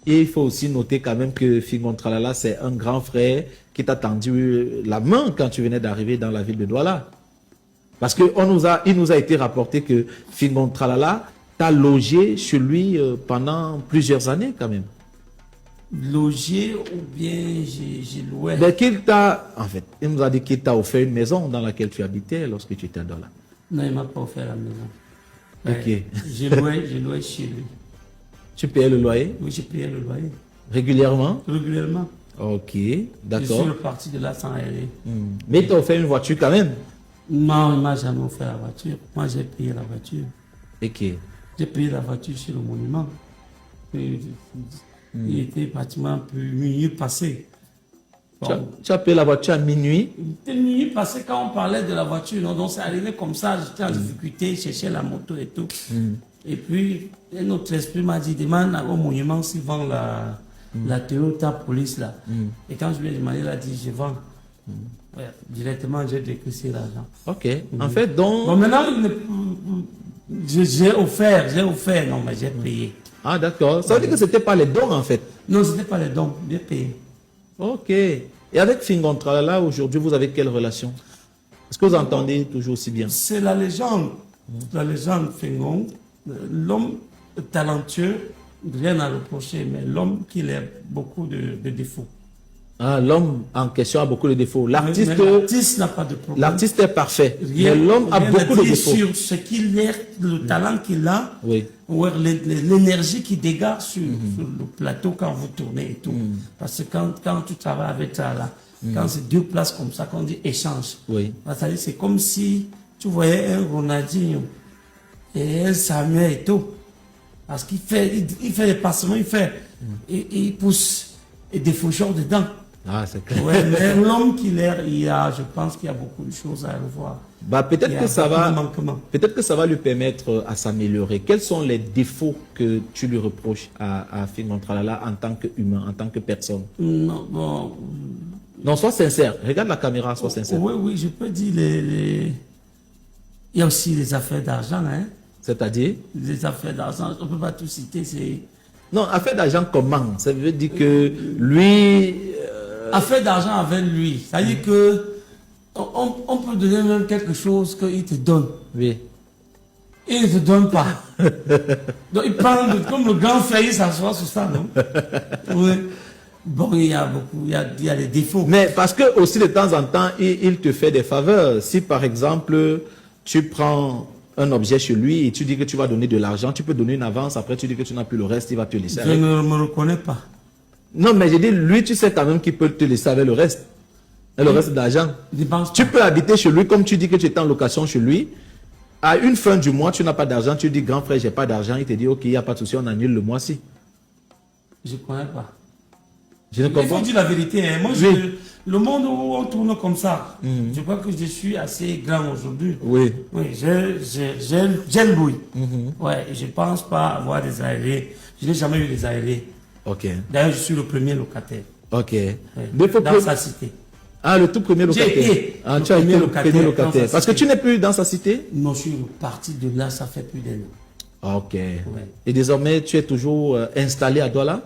Et il faut aussi noter quand même que Fingon Tralala, c'est un grand frère qui t'a tendu la main quand tu venais d'arriver dans la ville de Douala. Parce que il nous a été rapporté que Fingon Tralala t'a logé chez lui pendant plusieurs années quand même. Logé ou bien j'ai loué. Mais en fait, il nous a dit qu'il t'a offert une maison dans laquelle tu habitais lorsque tu étais à Douala. Non, il ne m'a pas offert la maison. Ok. J'ai loué chez lui. Tu payais le loyer? Oui, j'ai payé le loyer. Régulièrement? Régulièrement. Ok, Je suis d'accord. reparti de là sans aller. Mais il t'a offert une voiture quand même? Non, il ne m'a jamais offert la voiture. Moi, j'ai payé la voiture. Ok. J'ai payé la voiture sur le monument. Il était pratiquement plus minuit passé. Bon. Tu as payé la voiture à minuit? C'était minuit passé quand on parlait de la voiture. Non? Donc c'est arrivé comme ça, j'étais en difficulté, cherchais la moto et tout. Et puis, un autre esprit m'a dit, demande au monument s'il vend la Toyota Police là. Et quand je lui ai demandé, il a dit, je vends. Ouais, directement, j'ai décaissé l'argent. Ok. En fait, donc... Bon, maintenant, j'ai offert, non, mais j'ai payé. Ah, d'accord. Ça veut dire que ce n'était pas les dons, en fait. Non, ce n'était pas les dons, j'ai payé. Ok. Et avec Fingon Tralala, aujourd'hui, vous avez quelle relation? Est-ce que vous entendez toujours aussi bien? C'est la légende Fingon. L'homme talentueux, rien à reprocher, mais l'homme qui a beaucoup de défauts. Ah, l'homme en question a beaucoup de défauts. L'artiste n'a pas de problème. L'artiste est parfait, mais l'homme a beaucoup de défauts. Sur ce qu'il est, le talent qu'il a, oui. Ou l'énergie qu'il dégage sur le plateau quand vous tournez et tout. Parce que quand tu travailles avec ça là, quand c'est deux places comme ça, qu'on dit échange, c'est comme si tu voyais un Ronaldinho et un Samuel et tout. Parce qu'il fait les passements, il pousse et des faucheurs dedans. Ah, c'est clair. Ouais, mais l'homme qu'il est, je pense qu'il y a beaucoup de choses à revoir. Bah, peut-être que ça va lui permettre à s'améliorer. Quels sont les défauts que tu lui reproches à Fingon Tralala en tant qu'humain, en tant que personne? Non, bon. Non, sois sincère. Regarde la caméra, sois sincère. Oui, je peux dire il y a aussi les affaires d'argent, hein. C'est-à-dire? Les affaires d'argent, on ne peut pas tout citer, c'est... Non, affaire d'argent comment? Ça veut dire que lui... Affaire d'argent avec lui. C'est-à-dire que on peut donner même quelque chose qu'il te donne. Oui. Il ne te donne pas. Donc il prend comme le grand frère, il s'assoit sur ça, non? Oui. Bon, il y a beaucoup, il y a des défauts. Mais parce que aussi de temps en temps, il te fait des faveurs. Si par exemple, tu prends un objet chez lui et tu dis que tu vas donner de l'argent, tu peux donner une avance, après tu dis que tu n'as plus le reste, il va te laisser. Je ne me reconnais pas. Non, mais j'ai dit, lui, tu sais quand même qu'il peut te laisser avec le reste. Le reste de l'argent. Tu peux habiter chez lui, comme tu dis que tu es en location chez lui. À une fin du mois, tu n'as pas d'argent, tu dis, grand frère, j'ai pas d'argent. Il te dit, ok, il n'y a pas de souci, on annule le mois-ci. Je ne connais pas. Je ne comprends pas. Il faut dire la vérité. Hein. Moi, le monde où on tourne comme ça, je crois que je suis assez grand aujourd'hui. Oui. Oui, j'ai le bruit. Ouais, je ne pense pas avoir des aérés. Je n'ai jamais eu des aérés. Ok. D'ailleurs, je suis le premier locataire. Ok. Ouais. Dans sa cité. Ah, le tout premier locataire. Ah, tu as été le premier locataire. Parce que tu n'es plus dans sa cité? Non, je suis parti de là, ça fait plus d'un an. Ok. Ouais. Et désormais, tu es toujours installé à Douala?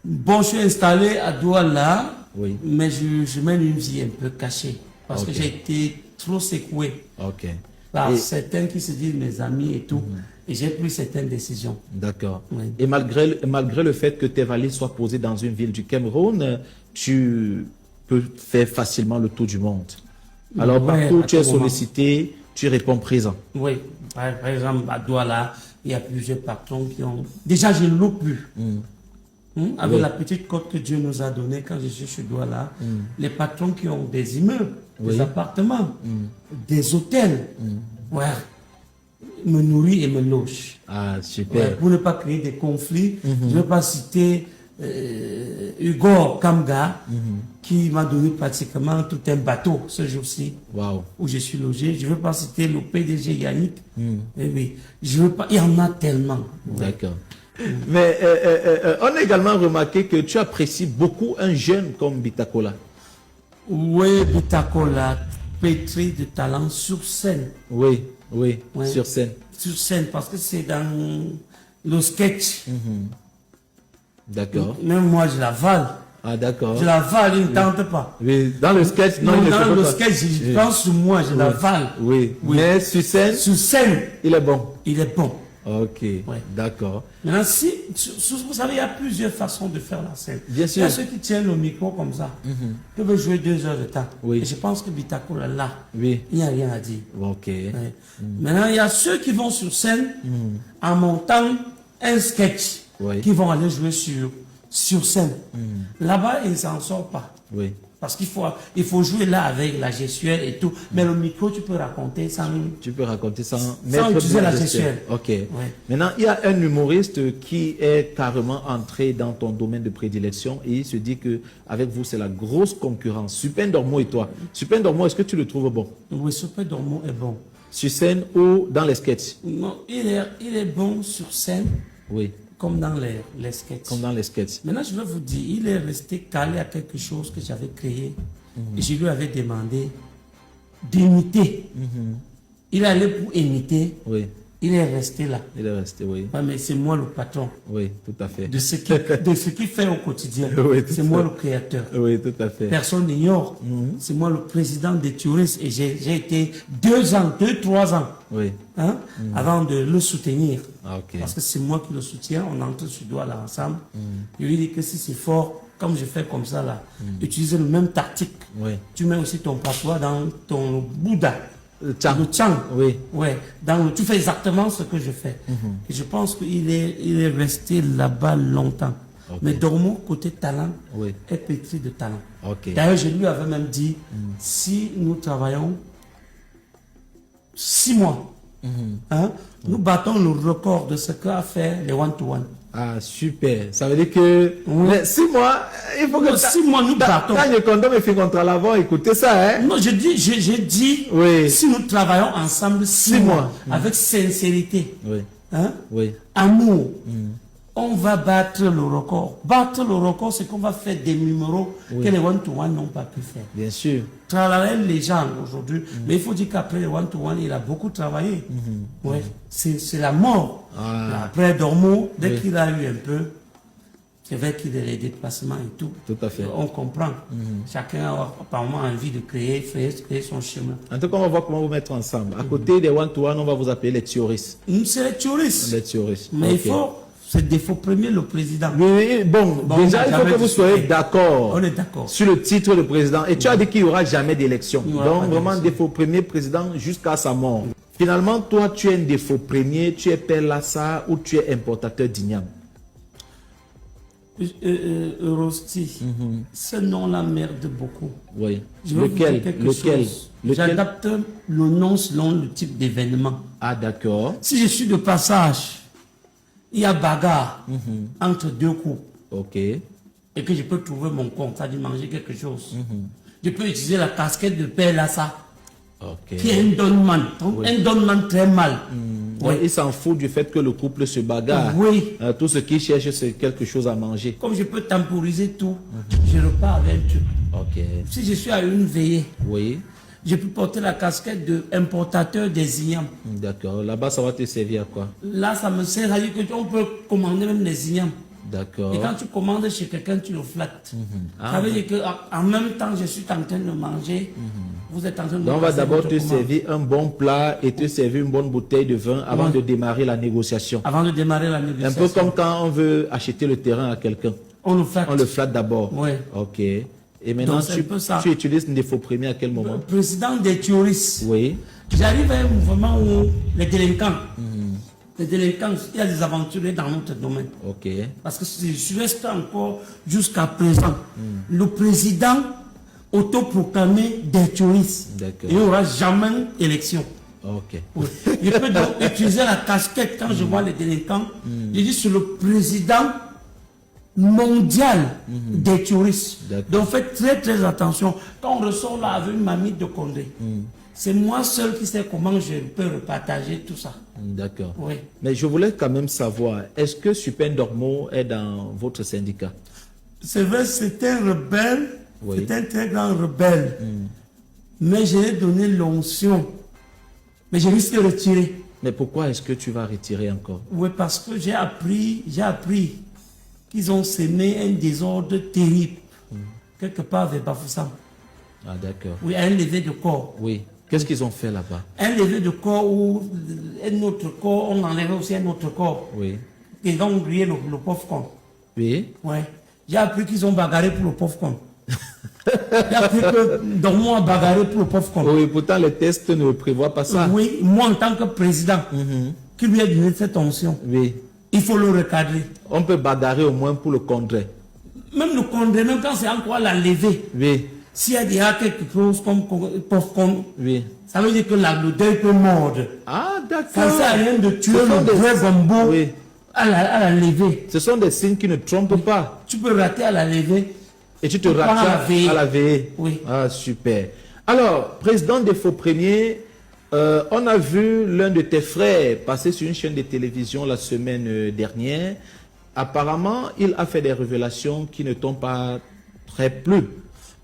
Bon, je suis installé à Douala, oui. Mais je mène une vie un peu cachée. Parce que j'ai été trop secoué par certains qui se disent mes amis et tout. Et j'ai pris certaines décisions. D'accord. Oui. Et malgré le fait que tes valises soient posées dans une ville du Cameroun, tu peux faire facilement le tour du monde. Alors, partout où tu es sollicité, tu réponds présent. Oui. Par exemple, à Douala, il y a plusieurs patrons qui ont... Déjà, je ne loue plus. Avec la petite cote que Dieu nous a donnée quand je suis chez Douala, les patrons qui ont des immeubles, des appartements, des hôtels, me nourrit et me loge. Ah, super. Pour ne pas créer des conflits, je ne vais pas citer Hugo Kamga, qui m'a donné pratiquement tout un bateau ce jour-ci, où je suis logé. Je ne veux pas citer le PDG Yannick. Oui, je veux pas, il y en a tellement. D'accord. Mais on a également remarqué que tu apprécies beaucoup un jeune comme Bitakola. Oui, Bitakola, pétri de talent sur scène. Oui, sur scène. Sur scène, parce que c'est dans le sketch. D'accord. Même moi, je l'avale. Ah, d'accord. Je l'avale, il ne tente pas. Oui, dans le sketch, non, il ne dans fait le pas. sketch, je pense sur moi, je l'avale. Oui. Mais sur scène, il est bon. Il est bon. Ok, d'accord. Maintenant, vous savez, il y a plusieurs façons de faire la scène. Bien sûr. Il y a ceux qui tiennent le micro comme ça, qui veulent jouer 2 heures de temps. Oui. Et je pense que Bitako là, oui. il n'y a rien à dire. Ok. Maintenant, il y a ceux qui vont sur scène en montant un sketch, qui vont aller jouer sur scène. Là-bas, ils ne s'en sortent pas. Oui. Parce qu'il faut jouer là avec la gestuelle et tout. Mais le micro, tu peux raconter sans... Tu peux raconter sans utiliser la gestuelle. Ok. Maintenant, il y a un humoriste qui est carrément entré dans ton domaine de prédilection et il se dit que avec vous, c'est la grosse concurrence. Super Dormo et toi. Super Dormo, est-ce que tu le trouves bon? Oui, Super Dormo est bon. Sur scène ou dans les sketchs? Non, il est bon sur scène. Oui. Comme dans les sketchs. Comme dans les sketchs. Maintenant, je vais vous dire, il est resté calé à quelque chose que j'avais créé. Et je lui avais demandé d'imiter. Il allait pour imiter. Oui. Il est resté là. Il est resté, oui. Ouais, mais c'est moi le patron. Oui, tout à fait. De ce qu'il fait au quotidien. Oui, c'est moi le créateur. Oui, tout à fait. Personne n'ignore. C'est moi le président des touristes et j'ai été 3 ans. Oui. Hein, avant de le soutenir. Ah, okay. Parce que c'est moi qui le soutiens, on entre sur doigt là ensemble. Je lui dis que si c'est fort, comme je fais comme ça là, utiliser le même tactique. Oui. Tu mets aussi ton patois dans ton Bouddha. Le Tchang. Oui. Ouais. Tu fais exactement ce que je fais. Et je pense qu'il est resté là-bas longtemps. Okay. Mais Dormo, côté talent, est pétri de talent. Okay. D'ailleurs, je lui avais même dit, si nous travaillons 6 mois, nous battons le record de ce qu'a fait les one-to-one. Ah, super. Ça veut dire que 6 mois, il faut que... 6 mois, nous battons. Quand le condom est fait contre l'avant, écoutez ça, hein. Non, j'ai dit, si nous travaillons ensemble 6 mois, avec sincérité, amour, on va battre le record. Battre le record, c'est qu'on va faire des numéros que les one-to-one n'ont pas pu faire. Bien sûr. Travailler les gens aujourd'hui. Mais il faut dire qu'après les one-to-one, il a beaucoup travaillé. C'est la mort. Après Dormo, dès qu'il a eu un peu, c'est vrai qu'il a les déplacements et tout. Tout à fait. On comprend. Chacun a apparemment envie de créer son chemin. En tout cas, on va voir comment vous mettre ensemble. À côté des one-to-one, on va vous appeler les théoristes. C'est les théoristes. Les théoristes. Mais il faut... C'est le défaut premier, le président. Oui, bon, déjà, il faut que vous soyez d'accord. On est d'accord. Sur le titre de président. Et tu as dit qu'il n'y aura jamais d'élection. Donc, vraiment, défaut premier président jusqu'à sa mort. Finalement, toi, tu es un défaut premier, tu es Père Lassa ou tu es importateur d'igname? Rosti, ce nom-là merde beaucoup. Oui. Lequel? J'adapte le nom selon le type d'événement. Ah, d'accord. Si je suis de passage, il y a bagarre entre 2 couples. Ok. Et que je peux trouver mon compte, c'est-à-dire manger quelque chose. Je peux utiliser la casquette de Père Lassa, qui est un donman. Un donman très mal. Il s'en fout du fait que le couple se bagarre. Tout ce qu'il cherche, c'est quelque chose à manger. Comme je peux temporiser tout, je repars avec tout. Si je suis à une veillée, je peux porter la casquette d'importateur des ignames. D'accord. Là-bas, ça va te servir à quoi? Là, ça me sert à dire qu'on peut commander même les ignames. D'accord. Et quand tu commandes chez quelqu'un, tu le flattes. Ça veut dire qu'en même temps, je suis en train de manger. Vous êtes en train de Donc, on va d'abord te servir un bon plat et te servir une bonne bouteille de vin avant de démarrer la négociation. Avant de démarrer la négociation. Un peu comme quand on veut acheter le terrain à quelqu'un. On le flatte. On le flatte d'abord. Oui. Ok. Et maintenant, tu utilises une défaut premier à quel moment? Le président des touristes. Oui. J'arrive à un mouvement où les délinquants, il y a des aventuriers dans notre domaine. Ok. Parce que je reste encore jusqu'à présent le président autoproclamé des touristes. D'accord. Il n'y aura jamais élection. Ok. Oui. Je peux donc utiliser la casquette quand je vois les délinquants. Je dis sur le président mondial des touristes. Donc faites très très attention. Quand on ressort là avec une mamie de Condé, c'est moi seul qui sais comment je peux repartager tout ça. D'accord. Oui. Mais je voulais quand même savoir, est-ce que Super Dormo est dans votre syndicat? C'est vrai, c'est un rebelle, c'est un très grand rebelle. Mais j'ai donné l'onction. Mais je risque de retirer. Mais pourquoi est-ce que tu vas retirer encore? Oui, parce que j'ai appris qu'ils ont semé un désordre terrible. Quelque part vers Bafoussam. Ah, d'accord. Oui, un lever de corps. Oui. Qu'est-ce qu'ils ont fait là-bas? Un lever de corps où un autre corps, on enlève aussi un autre corps. Oui. Et donc, briller le pauvre con. Oui. Ouais. J'ai appris qu'ils ont bagarré pour le pauvre con. J'ai appris que Dormo a bagarré pour le pauvre con. Oui, pourtant les tests ne prévoient pas ça. Oui, moi en tant que président, qui lui a donné cette onction, Oui. il faut le recadrer. On peut bagarrer au moins pour le contrer. Même le condamner, même quand c'est encore la lever. Oui. S'il y a déjà quelque chose comme pauvre con, Oui. ça veut dire que le deuil peut mordre. Ah, d'accord. Ça ne sert à rien de tuer Ce sont le des- vrai bambou Oui. à la levée. Ce sont des signes qui ne trompent pas. Tu peux rater à la levée. Et tu te Ou pas rates à la veillée. à la veillée. Oui. Ah, super. Alors, président des Faux Premiers, on a vu l'un de tes frères passer sur une chaîne de télévision la semaine dernière. Apparemment, il a fait des révélations qui ne t'ont pas très plu.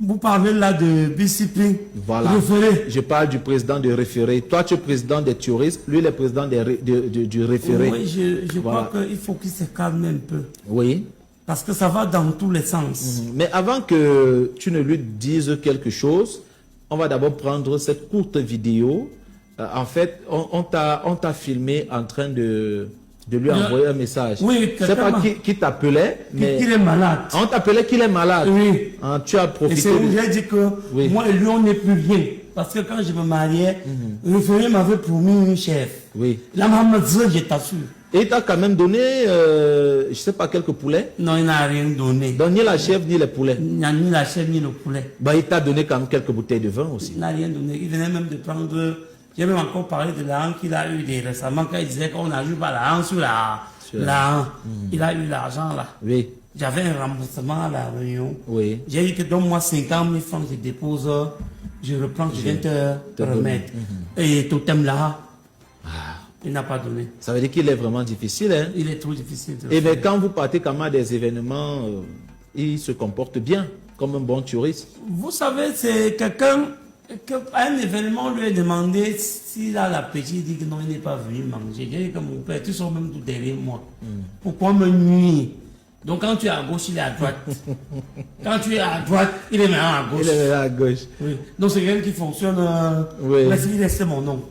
Vous parlez là de BCP. Voilà. Référé. Je parle du président de référé. Toi, tu es président des touristes, lui, il est président du référé. Oui, je Voilà. crois qu'il faut qu'il se calme un peu. Oui. Parce que ça va dans tous les sens. Mais avant que tu ne lui dises quelque chose, on va d'abord prendre cette courte vidéo. En fait, on t'a filmé en train de lui envoyer un message. Oui, je sais pas quelqu'un qui t'appelait, mais Il est malade. on t'appelait qu'il est malade. Oui. Hein, tu as Et profité. c'est où j'ai dit que Oui. moi et lui, on n'est plus rien. Parce que quand je me mariais, le référé m'avait promis une chef. Oui. La maman dit, je t'assure. Et il t'a quand même donné, je sais pas, quelques poulets. Non, il n'a rien donné. Donc, ni la chèvre, ni les poulets. Il n'a ni la chèvre ni le poulet. Bah, il t'a donné quand même quelques bouteilles de vin aussi. Il n'a rien donné. Il venait même de prendre. J'ai même encore parlé de l'argent qu'il a eu récemment quand il disait qu'on n'ajoute pas l'argent sur l'argent. Il a eu l'argent là. Oui. J'avais un remboursement à la réunion. Oui. J'ai dit que donne-moi 50 000 francs, je dépose, je reprends, je viens te remettre. Et totem là, il n'a pas donné. Ça veut dire qu'il est vraiment difficile, hein? Il est trop difficile. de Et le bien, faire. quand vous partez quand même à des événements, il se comporte bien, comme un bon touriste. Vous savez, c'est quelqu'un qu'à un événement, on lui a demandé s'il a l'appétit. Il dit que non, il n'est pas venu manger. J'ai dit que mon père, tu sors même tout derrière moi. Pourquoi me nuire? Donc quand tu es à gauche, il est à droite. Quand tu es à droite, il est maintenant à gauche. Il est là à gauche. Oui. Donc c'est quelqu'un qui fonctionne. Oui. Laissez mon nom.